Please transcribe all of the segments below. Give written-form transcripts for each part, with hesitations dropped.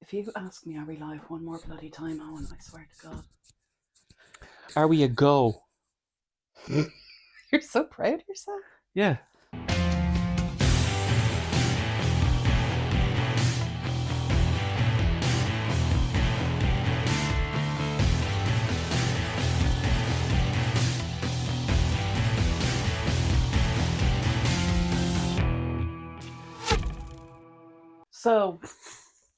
If you ask me, are we live one more bloody time, Owen, I swear to God. Are we a go? You're so proud of yourself. Yeah. So,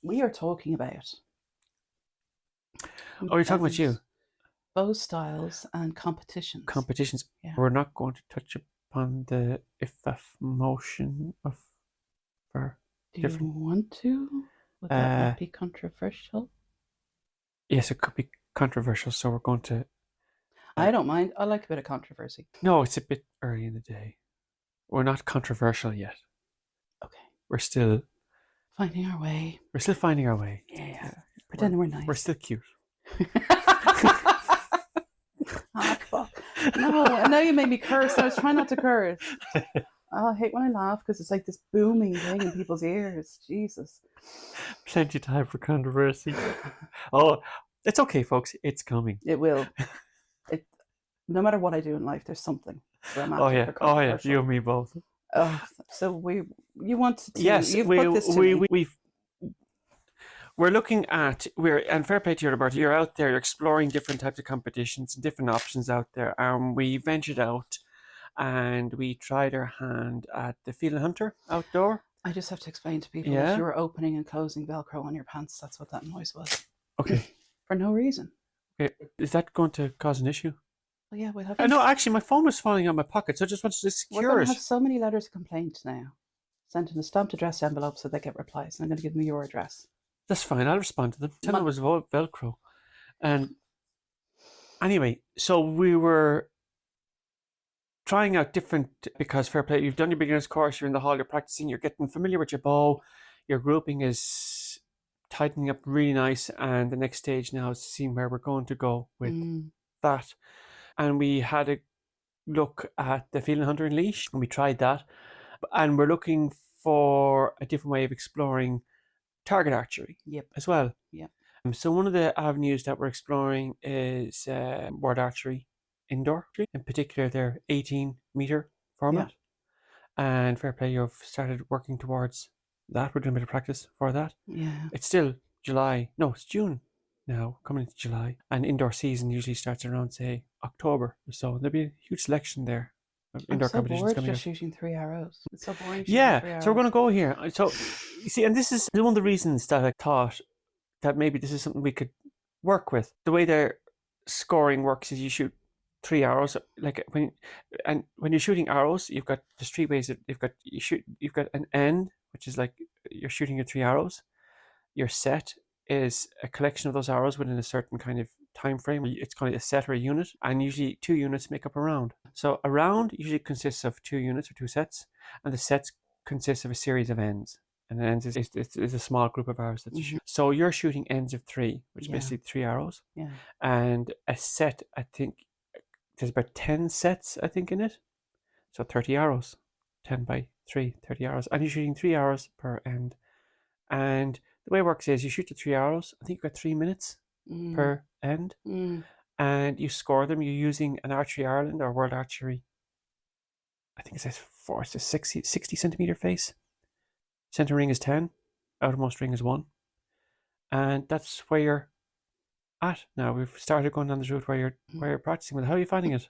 we are talking about... Oh, you're talking about you. bow styles and competitions. Competitions. Yeah. We're not going to touch upon the if motion of for Do different. you want to? Would that not be controversial? Yes, it could be controversial, so we're going to. I don't mind. I like a bit of controversy. No, it's a bit early in the day. We're not controversial yet. Okay. We're still finding our way. We're still finding our way. Yeah. Pretending we're nice. We're still cute. Ah, fuck. No, I know you made me curse. I was trying not to curse. Oh, I hate when I laugh because it's like this booming thing in people's ears. Jesus. Plenty of time for controversy. Oh, it's okay, folks. It's coming. It will. No matter what I do in life, there's something dramatic Oh yeah. or controversial. You and me both. Oh, so you want to? Yes, you've put this to me. We're looking at and fair play to you, Roberta. You're out there, you're exploring different types of competitions, different options out there. We ventured out and we tried our hand at the Field and Hunter outdoor. I just have to explain to people that you were opening and closing Velcro on your pants. That's what that noise was. Okay. For no reason. Okay. Is that going to cause an issue? Well, yeah, we'll have. No, actually, my phone was falling out of my pocket, so I just wanted to secure We're going to have so many letters of complaint now, sent in a stamped addressed envelope so they get replies, and I'm going to give them your address. That's fine. I'll respond to them. Tell them it was Velcro. And anyway, so we were trying out different, because fair play, you've done your beginner's course, you're in the hall, you're practicing, you're getting familiar with your bow, your grouping is tightening up really nice, and the next stage now is seeing where we're going to go with that. And we had a look at the Field and Hunter and Leash, and we tried that. And we're looking for a different way of exploring target archery as well. Yep. So one of the avenues that we're exploring is word archery indoor, in particular their 18-meter format. And fair play, you've started working towards that. We're doing a bit of practice for that. Yeah. It's still July. No, it's June now, coming into July. And indoor season usually starts around, say, October or so. There'll be a huge selection there. Indoor competitions coming just shooting 3 arrows. It's so boring. Yeah, so we're going to go here. So, you see, and this is one of the reasons that I thought that maybe this is something we could work with. The way their scoring works is you shoot 3 arrows. Like when you're shooting arrows, you've got the 3 ways that you've got an end, which is like you're shooting your 3 arrows. Your set is a collection of those arrows within a certain kind of time frame. It's called a set or a unit, and usually 2 units make up a round. So a round usually consists of 2 units or 2 sets, and the sets consist of a series of ends. And ends is a small group of arrows that you shoot. So you're shooting ends of 3, which is basically 3 arrows. Yeah. And a set, I think, there's about 10 sets, I think, in it. So 30 arrows. 10 by 3, 30 arrows. And you're shooting 3 arrows per end. And the way it works is you shoot the 3 arrows. I think you've got 3 minutes per end. And you score them. You're using an Archery Ireland or World Archery. I think it says 60 centimeter face. Center ring is 10. Outermost ring is 1. And that's where you're at now. We've started going down the route where you're practicing with it. How are you finding it?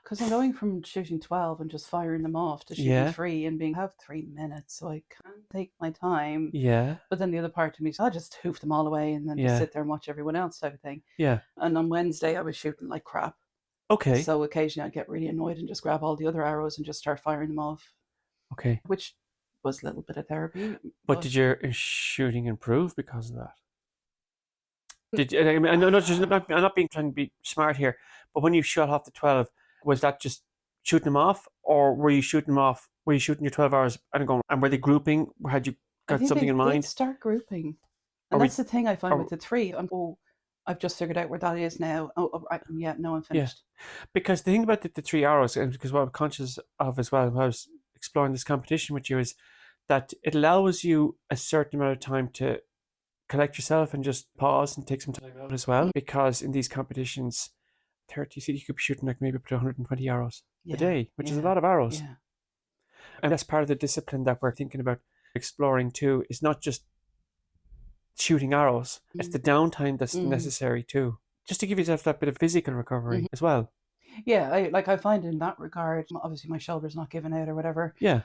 Because I'm going from shooting 12 and just firing them off to shooting 3 and have 3 minutes, so I can take my time. Yeah. But then the other part of me is I'll just hoof them all away and then just sit there and watch everyone else type of thing. Yeah. And on Wednesday I was shooting like crap. Okay. So occasionally I'd get really annoyed and just grab all the other arrows and just start firing them off. Okay. Which was a little bit of therapy. But did your shooting improve because of that? I mean, I'm not being trying to be smart here, but when you shot off the 12, was that just shooting them off, or were you shooting them off? Were you shooting your 12 hours and going? And were they grouping? Had you got something in mind? Start grouping, and that's the thing I find with the 3. I've just figured out where that is now. No, I'm finished. Yeah, because the thing about the 3 arrows, and because what I'm conscious of as well, when I was exploring this competition with you, is that it allows you a certain amount of time to collect yourself and just pause and take some time out as well, because in these competitions, 30, you could be shooting like maybe up to 120 arrows a day, which is a lot of arrows. Yeah. And that's part of the discipline that we're thinking about exploring too. Is not just shooting arrows; it's the downtime that's necessary too, just to give yourself that bit of physical recovery as well. Yeah, I find in that regard, obviously my shoulder's not giving out or whatever. Yeah.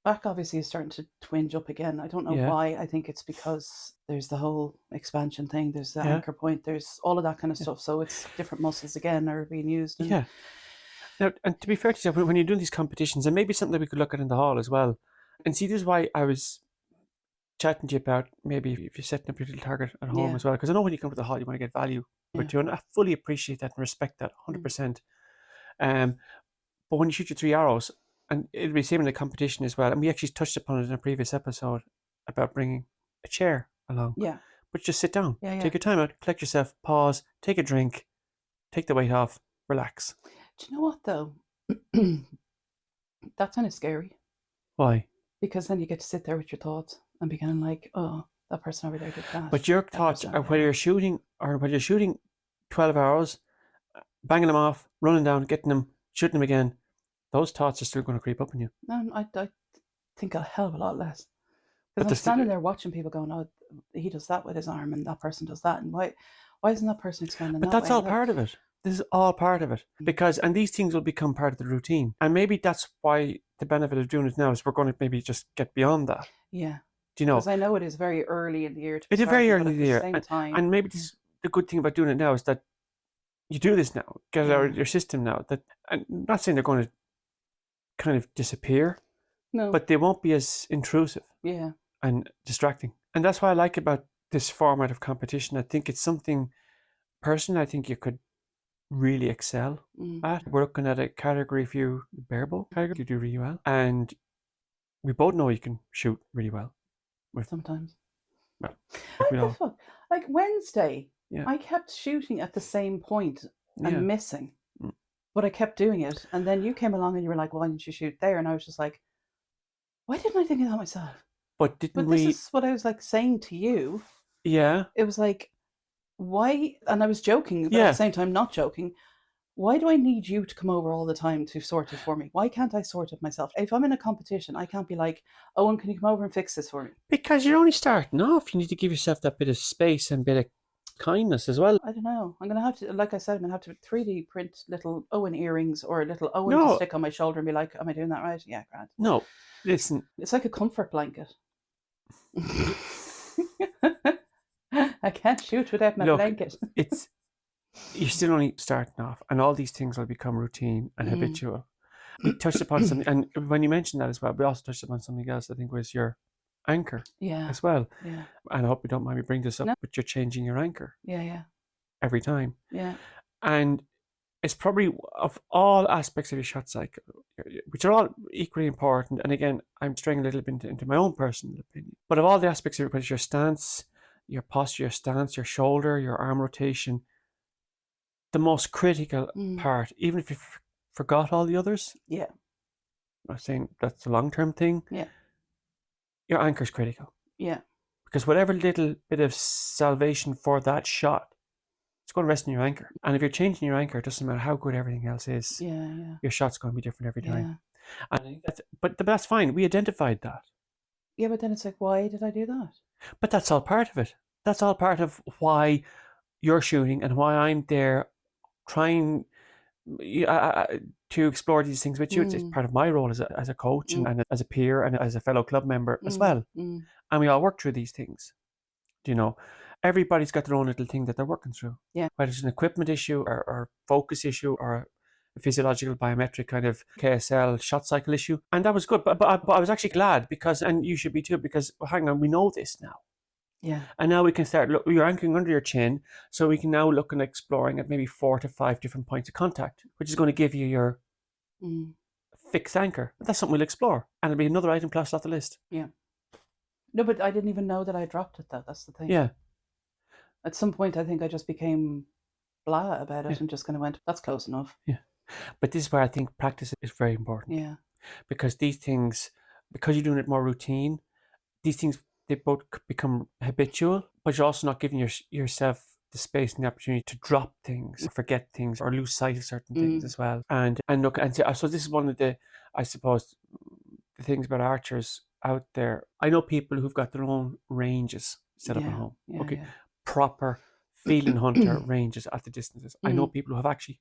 Back obviously is starting to twinge up again. I don't know why. I think it's because there's the whole expansion thing. There's the anchor point. There's all of that kind of stuff. So it's different muscles again are being used. And Yeah. Now, and to be fair to yourself, when you're doing these competitions, and maybe something that we could look at in the hall as well, and see, this is why I was chatting to you about maybe if you're setting up your little target at home as well, because I know when you come to the hall, you want to get value, but you, and I fully appreciate that and respect that 100%. But when you shoot your 3 arrows, and it'll be the same in the competition as well, and we actually touched upon it in a previous episode about bringing a chair along. Yeah. But just sit down, Yeah, take your time out, collect yourself, pause, take a drink, take the weight off, relax. Do you know what though? That's kind of scary. Why? Because then you get to sit there with your thoughts and be kind of like, oh, that person over there did that. But your thoughts are whether you're shooting 12 hours, banging them off, running down, getting them, shooting them again, those thoughts are still going to creep up on you. No, I think a hell of a lot less. Because I'm standing there watching people going, oh, he does that with his arm and that person does that. And why isn't that person expanding that way? But that's all part of it. This is all part of it. Because, and these things will become part of the routine. And maybe that's why the benefit of doing it now is we're going to maybe just get beyond that. Yeah. Do you know? Because I know it is very early in the year. It's very early in the year. And maybe this is the good thing about doing it now is that you do this now, get it out of your system now. That, I'm not saying they're going to kind of disappear. No. But they won't be as intrusive. Yeah. And distracting. And that's what I like about this format of competition. I think it's something, personally, I think you could really excel at. We're looking at a category view, barebow category. You do really well. And we both know you can shoot really well. Sometimes. Well, like Wednesday, yeah. I kept shooting at the same point and missing. But I kept doing it. And then you came along and you were like, why didn't you shoot there? And I was just like, why didn't I think of that myself? But this is what I was like saying to you. Yeah. It was like, why? And I was joking, but at the same time not joking. Why do I need you to come over all the time to sort it for me? Why can't I sort it myself? If I'm in a competition, I can't be like, Owen, can you come over and fix this for me? Because you're only starting off. You need to give yourself that bit of space and bit of kindness as well. I don't know. I'm going to have to, like I said, I'm going to have to 3D print little Owen earrings or a little Owen to stick on my shoulder and be like, am I doing that right? Yeah, grand. No, listen. It's like a comfort blanket. I can't shoot without my blanket. You're still only starting off, and all these things will become routine and habitual. We touched upon something, and when you mentioned that as well, we also touched upon something else. I think was your anchor, as well. Yeah. And I hope you don't mind me bring this up, but you're changing your anchor. Yeah. Every time. Yeah. And it's probably of all aspects of your shot cycle, which are all equally important. And again, I'm straying a little bit into my own personal opinion. But of all the aspects of it, your stance, your posture, your stance, your shoulder, your arm rotation, the most critical part, even if you forgot all the others. Yeah. I'm not saying that's a long-term thing. Yeah. Your anchor's critical. Yeah. Because whatever little bit of salvation for that shot, it's going to rest in your anchor. And if you're changing your anchor, it doesn't matter how good everything else is. Yeah. Your shot's going to be different every time. And I think but that's fine. We identified that. Yeah, but then it's like, why did I do that? But that's all part of it. That's all part of why you're shooting and why I'm there trying to explore these things with you. It's part of my role as a coach and as a peer and as a fellow club member as well. And we all work through these things. You know, everybody's got their own little thing that they're working through. Yeah. Whether it's an equipment issue or focus issue or a physiological biometric kind of KSL shot cycle issue. And that was good. But I was actually glad because, and you should be too, because hang on, we know this now. Yeah. And now we can start, look, you're anchoring under your chin, so we can now look and exploring at maybe 4 to 5 different points of contact, which is going to give you your fixed anchor. That's something we'll explore. And it'll be another item plus off the list. Yeah. No, but I didn't even know that I dropped it though. That's the thing. Yeah. At some point, I think I just became blah about it and just kind of went, that's close enough. Yeah. But this is where I think practice is very important. Yeah. Because these things, because you're doing it more routine, these things they both become habitual, but you're also not giving yourself the space and the opportunity to drop things, or forget things, or lose sight of certain things as well. And look, and so this is one of the, I suppose, the things about archers out there. I know people who've got their own ranges set up at home. Proper field and hunter ranges at the distances. I know people who have actually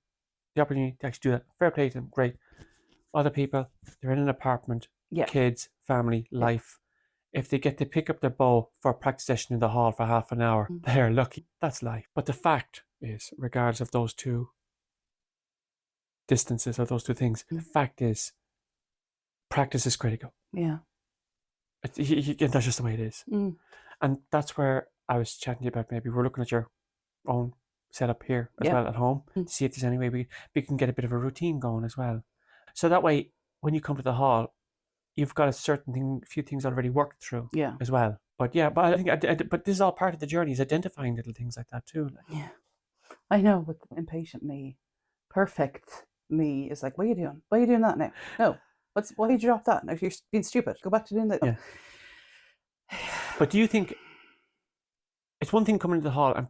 the opportunity to actually do that. Fair play to them, great. Other people, they're in an apartment, kids, family, life. If they get to pick up their bow for a practice session in the hall for half an hour, they're lucky. That's life. But the fact is, regardless of those two distances or those two things, the fact is, practice is critical. Yeah. That's just the way it is. And that's where I was chatting to you about, maybe we're looking at your own setup here as well at home, to see if there's any way we can get a bit of a routine going as well. So that way, when you come to the hall, you've got a few things already worked through as well. But I think, but this is all part of the journey, is identifying little things like that too. Yeah, I know, but impatient me, perfect me is like, what are you doing? Why are you doing that now? No, why did you drop that? If you're being stupid, go back to doing that. Yeah. But do you think it's one thing coming to the hall and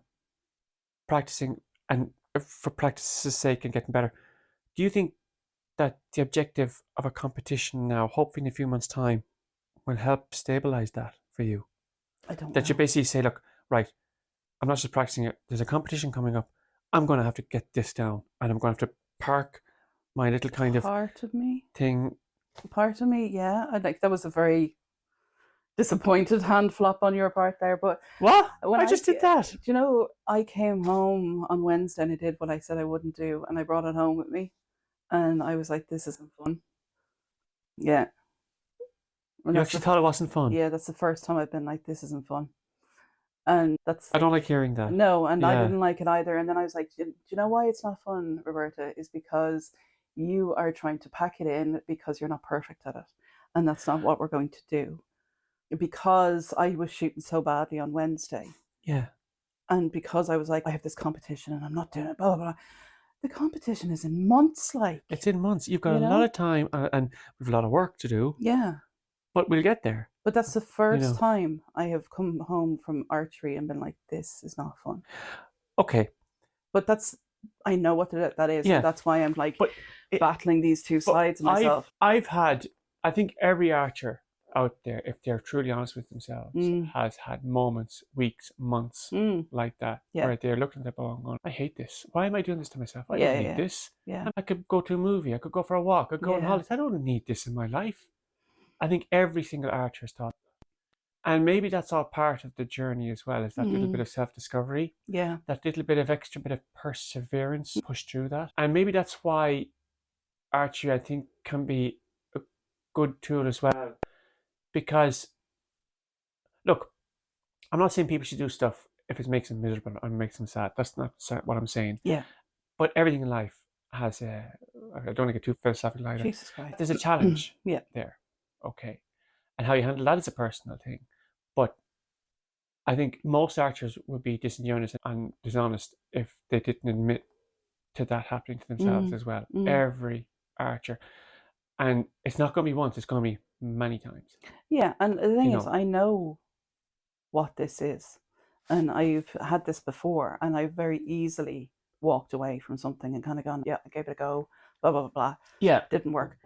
practicing, and for practice's sake and getting better? Do you think that the objective of a competition now, hopefully in a few months' time, will help stabilize that for you? I don't know. That you basically say, look, right, I'm not just practicing it. There's a competition coming up. I'm going to have to get this down, and I'm going to have to park my little kind of part of me thing. Part of me, yeah. That was a very disappointed hand flop on your part there, but what? I just did that. Do you know, I came home on Wednesday and I did what I said I wouldn't do, and I brought it home with me. And I was like, this isn't fun. Yeah. You actually thought it wasn't fun? Yeah, that's the first time I've been like, this isn't fun. And I don't like hearing that. No, and I didn't like it either. And then I was like, do you know why it's not fun, Roberta? Is because you are trying to pack it in because you're not perfect at it. And that's not what we're going to do. Because I was shooting so badly on Wednesday. Yeah. And because I was like, I have this competition and I'm not doing it, blah, blah, blah. The competition is in months, It's in months. You've got a lot of time, and we've a lot of work to do. Yeah. But we'll get there. But that's the first time I have come home from archery and been like, this is not fun. Okay. But I know what that is. Yeah. And that's why I'm like battling these two sides of myself. I think every archer out there, if they're truly honest with themselves, has had moments, weeks, months like that, where they're looking at their bow and going, I hate this. Why am I doing this to myself? I don't need this. Yeah. I could go to a movie. I could go for a walk. I could go on holidays. I don't need this in my life. I think every single archer has thought. And maybe that's all part of the journey as well, is that little bit of self-discovery. Yeah. That little bit of extra bit of perseverance, push through that. And maybe that's why archery, I think, can be a good tool as well. Because, look, I'm not saying people should do stuff if it makes them miserable or makes them sad. That's not what I'm saying. Yeah. But everything in life has I don't want to get too philosophical either. Jesus Christ. There's a challenge there. Okay. And how you handle that is a personal thing. But I think most archers would be disingenuous and dishonest if they didn't admit to that happening to themselves as well. Every archer. And it's not going to be once, it's going to be many times. Yeah, and the thing is, I know what this is. And I've had this before, and I've very easily walked away from something and kind of gone, yeah, I gave it a go, blah, blah, blah, blah. Yeah. Didn't work.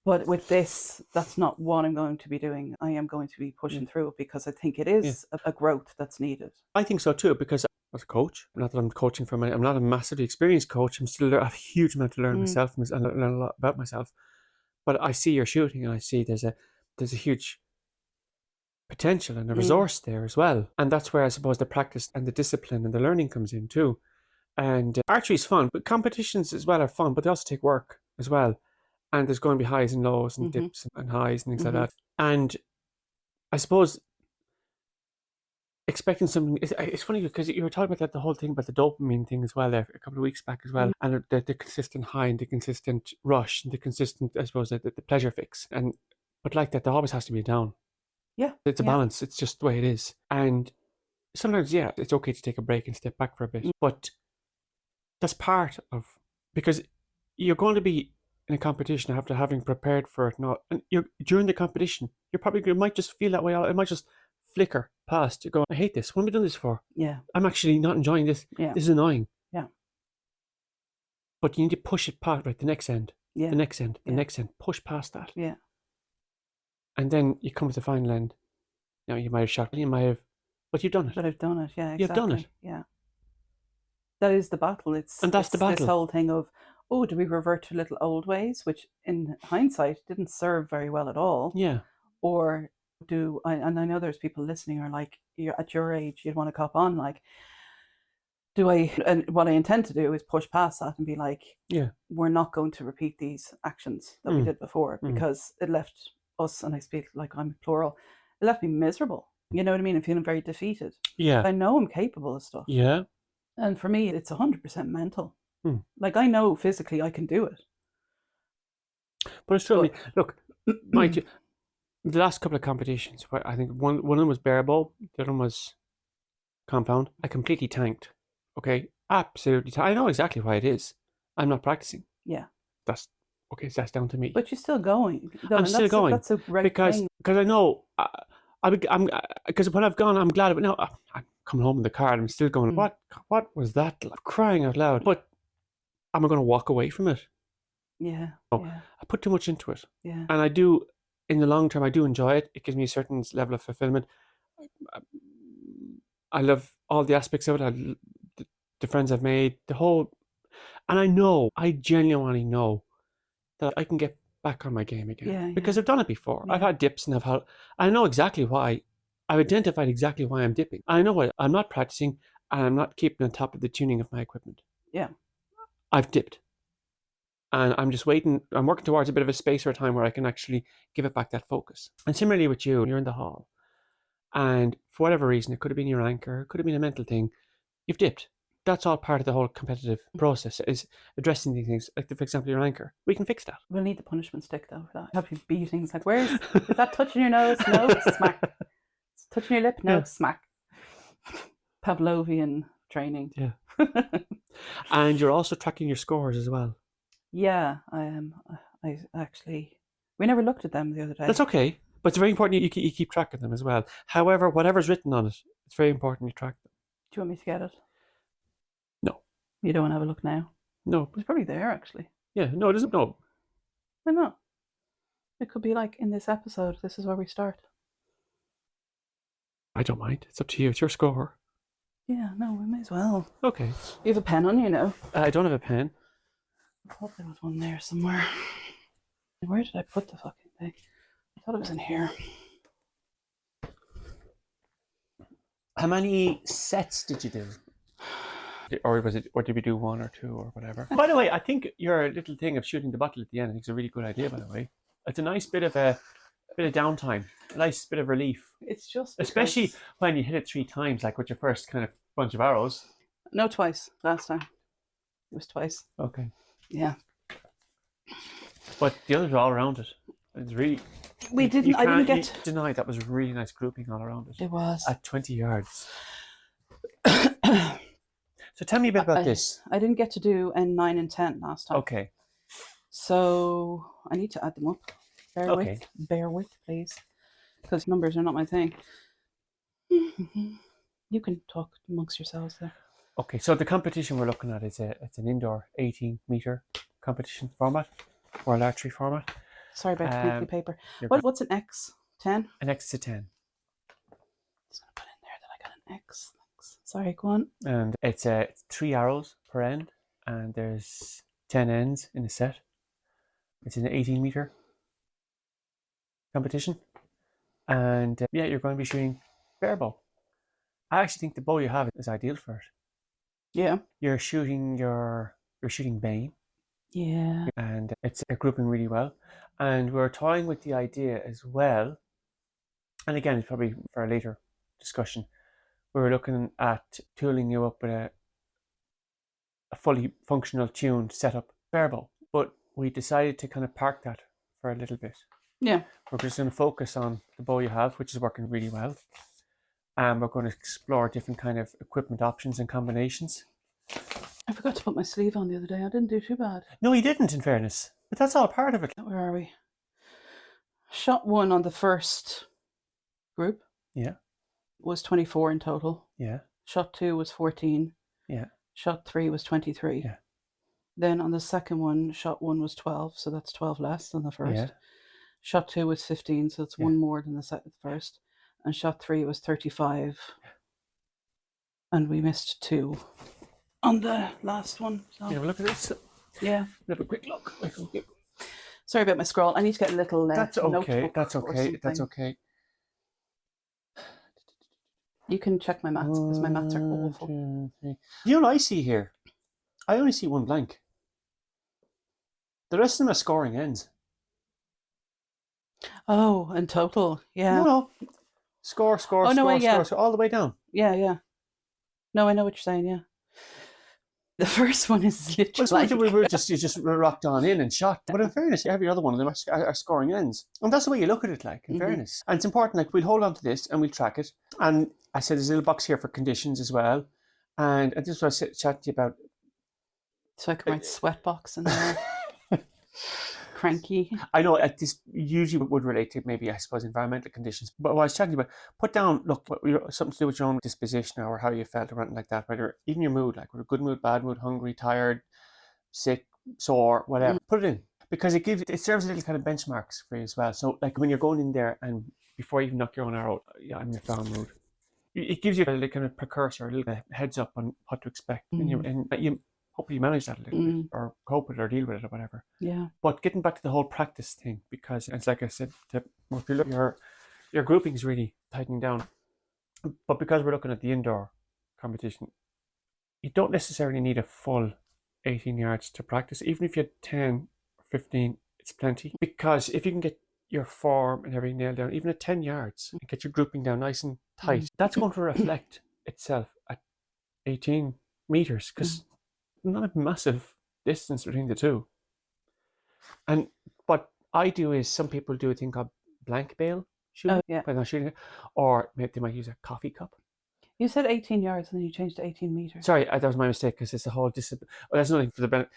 But with this, that's not what I'm going to be doing. I am going to be pushing through it because I think it is a growth that's needed. I think so too, because as a coach, not that I'm coaching for I'm not a massively experienced coach. I'm still a huge amount to learn myself and learn a lot about myself. But I see your shooting, and I see there's a huge potential and a resource there as well. And that's where I suppose the practice and the discipline and the learning comes in too. And archery is fun, but competitions as well are fun, but they also take work as well. And there's going to be highs and lows and dips and highs and things like that. And I suppose expecting something, it's funny because you were talking about that, the whole thing about the dopamine thing as well there a couple of weeks back as well. And the consistent high and the consistent rush and the consistent, I suppose, the pleasure fix. But like that, there always has to be a down. Yeah. It's a balance. It's just the way it is. And sometimes, it's okay to take a break and step back for a bit. But that's part of, because you're going to be in a competition after having prepared for it, and you're during the competition, you might just feel that way. It might just flicker past. You go, I hate this. What am I doing this for? Yeah. I'm actually not enjoying this. Yeah. This is annoying. Yeah. But you need to push it past, right? The next end. Yeah. The next end. The Yeah. next end. Push past that. Yeah. And then you come to the final end. Now you might have shot. You might have, but you've done it. But I've done it. Yeah. Exactly. You've done it. Yeah. That is the battle. And that's the battle. This whole thing of, oh, do we revert to little old ways, which in hindsight didn't serve very well at all? Yeah. Or and I know there's people listening who are like, you're at your age, you'd want to cop on, like, and what I intend to do is push past that and be like, yeah, we're not going to repeat these actions that we did before, because it left us, and I speak like I'm plural, it left me miserable. You know what I mean? I'm feeling very defeated. Yeah. I know I'm capable of stuff. Yeah. And for me, it's 100% mental. Like, I know physically I can do it. But it's true. Look, mind you, the last couple of competitions, where I think one of them was bearable, the other one was compound. I completely tanked. Okay, absolutely. I know exactly why it is. I'm not practicing. Yeah. That's okay. So that's down to me. But you're still going. I'm still going. That's a great thing. Because I know. Because when I've gone, I'm glad. But now I'm coming home in the car and I'm still going. What was that? Like, crying out loud. But am I going to walk away from it? Yeah. No. Yeah. I put too much into it. Yeah. And I do. In the long term, I do enjoy it. It gives me a certain level of fulfillment. I love all the aspects of it. The friends I've made, the whole, and I genuinely know that I can get back on my game again, because I've done it before. I've had dips, and I know exactly why. I've identified exactly why I'm dipping. I know what I'm not practicing, and I'm not keeping on top of the tuning of my equipment. Yeah, I've dipped, and I'm just waiting. I'm working towards a bit of a space or a time where I can actually give it back that focus. And similarly with you, you're in the hall, and for whatever reason, it could have been your anchor, it could have been a mental thing. You've dipped. That's all part of the whole competitive process, is addressing these things. Like, for example, your anchor. We can fix that. We'll need the punishment stick, though, for that. Have you beatings? Like, is that touching your nose? No, smack. It's touching your lip? No, smack. Pavlovian training. Yeah. And you're also tracking your scores as well. Yeah, I am. I actually, we never looked at them the other day. That's okay. But it's very important you keep track of them as well. However, whatever's written on it, it's very important you track them. Do you want me to get it? No. You don't want to have a look now? No. It's probably there, actually. Yeah, no, it isn't. No. Why not? It could be like, in this episode, this is where we start. I don't mind. It's up to you. It's your score. Yeah, no, we may as well. Okay. You have a pen on you now? I don't have a pen. I thought there was one there somewhere. Where did I put the fucking thing? I thought it was in here. How many sets did you do? Or did we do one or two or whatever? By the way, I think your little thing of shooting the bottle at the end, I think, is a really good idea, by the way. It's a nice bit of downtime, a nice bit of relief. It's just especially when you hit it 3 times, like with your first kind of bunch of arrows. No, twice. Last time. It was twice. Okay. Yeah. But the others are all around it. It's really... I didn't get... deny that was really nice grouping all around it. It was. At 20 yards. So tell me a bit about this. I didn't get to do N9 and 10 last time. Okay. So I need to add them up. Bear with, please. Because numbers are not my thing. You can talk amongst yourselves there. Okay, so the competition we're looking at is it's an indoor 18-meter competition format, World Archery format. Sorry about the crinkly paper. What's an X? 10? An X to 10. Just going to put in there that I got an X. Thanks. Sorry, go on. And it's 3 arrows per end, and there's 10 ends in a set. It's an 18-meter competition. And you're going to be shooting bear bow. I actually think the bow you have is ideal for it. Yeah. You're shooting Bane. Yeah. And it's grouping really well. And we're toying with the idea as well, and again, it's probably for a later discussion, we're looking at tooling you up with a fully functional tuned setup bear bow. But we decided to kind of park that for a little bit. Yeah. We're just going to focus on the bow you have, which is working really well. And we're going to explore different kind of equipment options and combinations. I forgot to put my sleeve on the other day. I didn't do too bad. No, you didn't, in fairness. But that's all part of it. Where are we? Shot 1 on the first group. Yeah. Was 24 in total. Yeah. Shot 2 was 14. Yeah. Shot 3 was 23. Yeah. Then on the second one, shot 1 was 12, so that's 12 less than the first. Yeah. Shot 2 was 15, so it's one more than the first. And shot 3 was 35. And we missed 2 on the last one. So. Yeah, look at this. Yeah. Have a quick look. Sorry about my scroll. I need to get a little That's okay. notebook. That's okay. That's okay. You can check my maths because my maths are awful. 1, 2, 3. You know what I see here? I only see one blank. The rest of them are scoring ends. Oh, in total, yeah. No. Score, score, score, all the way down. Yeah. No, I know what you're saying, yeah. The first one is literally you just rocked on in and shot. But in fairness, every other one of them are scoring ends. And that's the way you look at it, like, in fairness. And it's important, like, we'll hold on to this and we'll track it. And I said there's a little box here for conditions as well. And this is what I was chatting to you about. So I can write sweatbox in there. Cranky. I know this usually would relate to maybe, I suppose, environmental conditions. But what I was chatting about, put down, look, something to do with your own disposition or how you felt or anything like that, whether even your mood, like good mood, bad mood, hungry, tired, sick, sore, whatever. Put it in because it serves a little kind of benchmarks for you as well. So like when you're going in there and before you even knock your own arrow, yeah, I'm in a foul mood. It gives you a little kind of precursor, a little heads up on what to expect, and you hopefully manage that a little bit or cope with it or deal with it or whatever. Yeah. But getting back to the whole practice thing, because it's like I said, your grouping's really tightening down. But because we're looking at the indoor competition, you don't necessarily need a full 18 yards to practice. Even if you had 10 or 15, it's plenty. Because if you can get your form and everything nailed down, even at 10 yards, and get your grouping down nice and tight, that's going to reflect itself at 18 meters because not a massive distance between the two. And what I do is some people do a thing called blank bail shooting, or they might use a coffee cup. You said 18 yards and then you changed to 18 meters. Sorry, that was my mistake because it's a whole discipline. Oh, that's nothing for the benefit.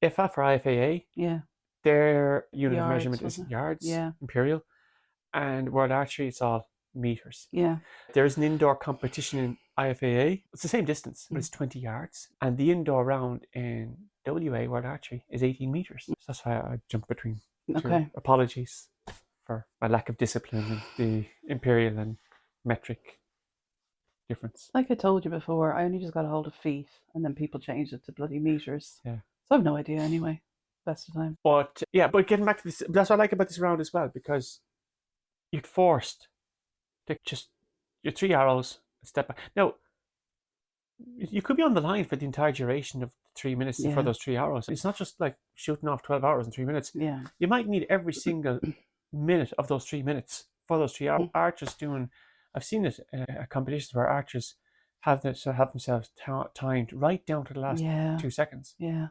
IFA for IFAA, their unit of measurement is yards, imperial, and World Archery, it's all meters. Yeah. There's an indoor competition in IFAA. It's the same distance, but it's 20 yards. And the indoor round in WA, World Archery, is 18 meters. So that's why I jumped between two. Apologies for my lack of discipline and the imperial and metric difference. Like I told you before, I only just got a hold of feet and then people changed it to bloody meters. Yeah. So I have no idea anyway. Best of time. But getting back to this, that's what I like about this round as well, because you're forced to just your 3 arrows and step back. Now, you could be on the line for the entire duration of 3 minutes for those 3 arrows. It's not just like shooting off 12 arrows in 3 minutes. Yeah. You might need every single minute of those 3 minutes for those 3 hours. Archers doing, I've seen it at competitions where archers have themselves timed right down to the last 2 seconds. Yeah.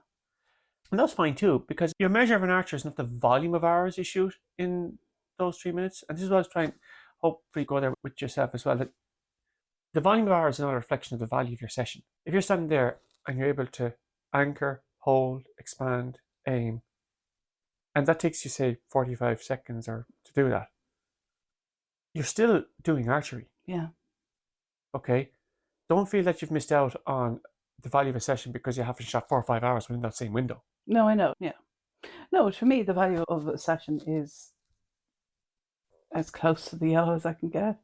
And that's fine too, because your measure of an archer is not the volume of arrows you shoot in those 3 minutes. And this is what I was trying, hopefully go there with yourself as well, that the volume of arrows is not a reflection of the value of your session. If you're standing there and you're able to anchor, hold, expand, aim, and that takes you, say, 45 seconds or to do that, you're still doing archery. Yeah. Okay? Don't feel that you've missed out on the value of a session because you haven't shot 4 or 5 hours within that same window. No, I know. Yeah. No, for me, the value of a session is as close to the yellow as I can get.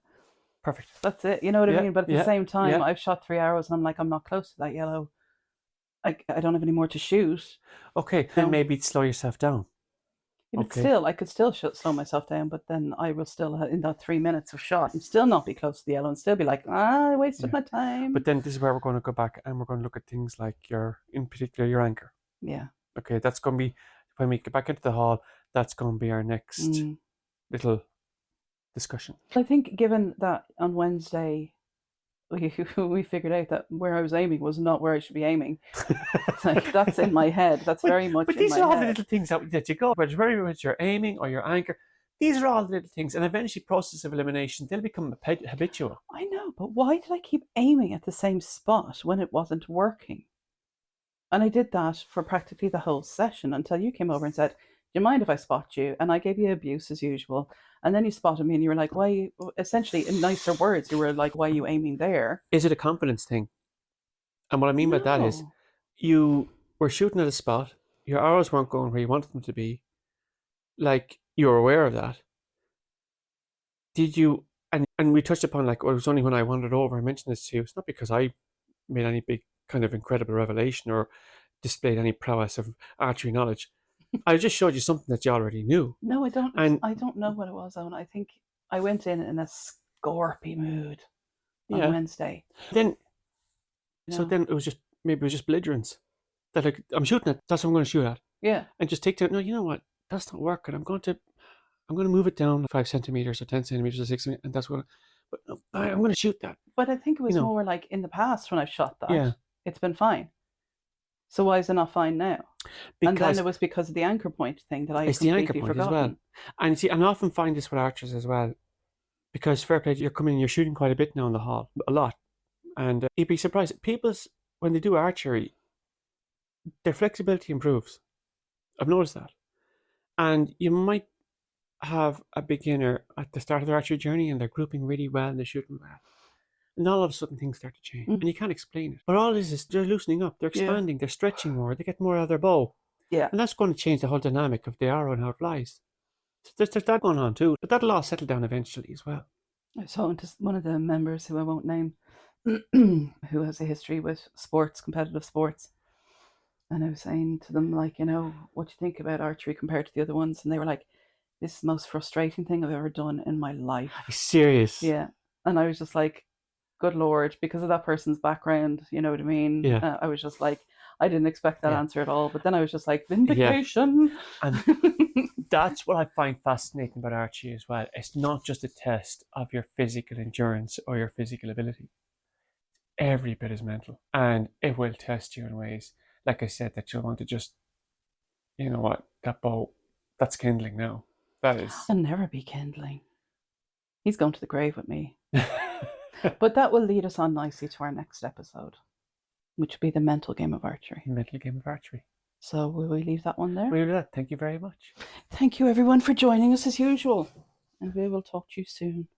Perfect. That's it. You know what I mean? But at the same time, I've shot 3 arrows and I'm like, I'm not close to that yellow. I don't have any more to shoot. Okay, then maybe slow yourself down. Yeah, but still, I could still slow myself down, but then I will still, in that 3 minutes of shot, and still not be close to the yellow and still be like, I wasted my time. But then this is where we're going to go back and we're going to look at things like in particular, your anchor. Yeah. Okay, that's going to be, when we get back into the hall, that's going to be our next little discussion. I think given that on Wednesday, we figured out that where I was aiming was not where I should be aiming. Like, that's in my head. That's very much in my head. But these are all the little things that you go, whether it's your aiming or your anchor. These are all the little things. And eventually, process of elimination, they'll become habitual. I know, but why did I keep aiming at the same spot when it wasn't working? And I did that for practically the whole session until you came over and said, "Do you mind if I spot you?" And I gave you abuse as usual. And then you spotted me and you were like, "Why?" Essentially, in nicer words, you were like, "Why are you aiming there?" Is it a confidence thing? And what I mean by that is, No. you were shooting at a spot, your arrows weren't going where you wanted them to be, like you were aware of that. Did you? And we touched upon like, well, it was only when I wandered over. I mentioned this to you. It's not because I made any big kind of incredible revelation or displayed any prowess of archery knowledge. I just showed you something that you already knew. No, I don't. And I don't know what it was, Owen. I think I went in a scorpy mood on yeah, Wednesday. then so No. then it was just maybe it was just belligerence. That like I'm shooting at, that's what I'm going to shoot at, Yeah. and just take down. No, you know what? That's not working. I'm going to move it down 5 centimeters or 10 centimeters or 6 centimeters, and that's what. But no, I'm going to shoot that. But I think it You was know, more like in the past when I've shot yeah, that, it's been fine. So why is it not fine now? And then because it was because of the anchor point thing that I had it's the anchor completely point as well. forgotten. And you see, and I often find this with archers as well, because fair play, you're coming, you're shooting quite a bit now in the hall, a lot, and you'd be surprised. People's when they do archery, their flexibility improves. I've noticed that, and you might have a beginner at the start of their archery journey, and they're grouping really well and they're shooting well. And all of a sudden things start to change. And you can't explain it. But all this is they're loosening up, they're expanding, they're stretching more, they get more out of their bow. Yeah. And that's going to change the whole dynamic of the arrow and how it flies. There's that going on too. But that'll all settle down eventually as well. I was talking to one of the members who I won't name, who has a history with sports, competitive sports. And I was saying to them, like, what do you think about archery compared to the other ones? And they were like, this is the most frustrating thing I've ever done in my life. Are you serious? Yeah. And I was just like, good Lord, because of that person's background, you know what I mean? Yeah. I was just like, I didn't expect that Yeah. answer at all. But then I was just like, vindication. Yeah. And that's what I find fascinating about archery as well. It's not just a test of your physical endurance or your physical ability. Every bit is mental. And it will test you in ways, like I said, that you'll want to just, you know what, that bow, that's kindling now. That is. I'll never be kindling. He's going to the grave with me. But that will lead us on nicely to our next episode, which will be the mental game of archery. Mental game of archery. So will we leave that one there? We'll do that. Thank you very much. Thank you everyone for joining us as usual. And we will talk to you soon.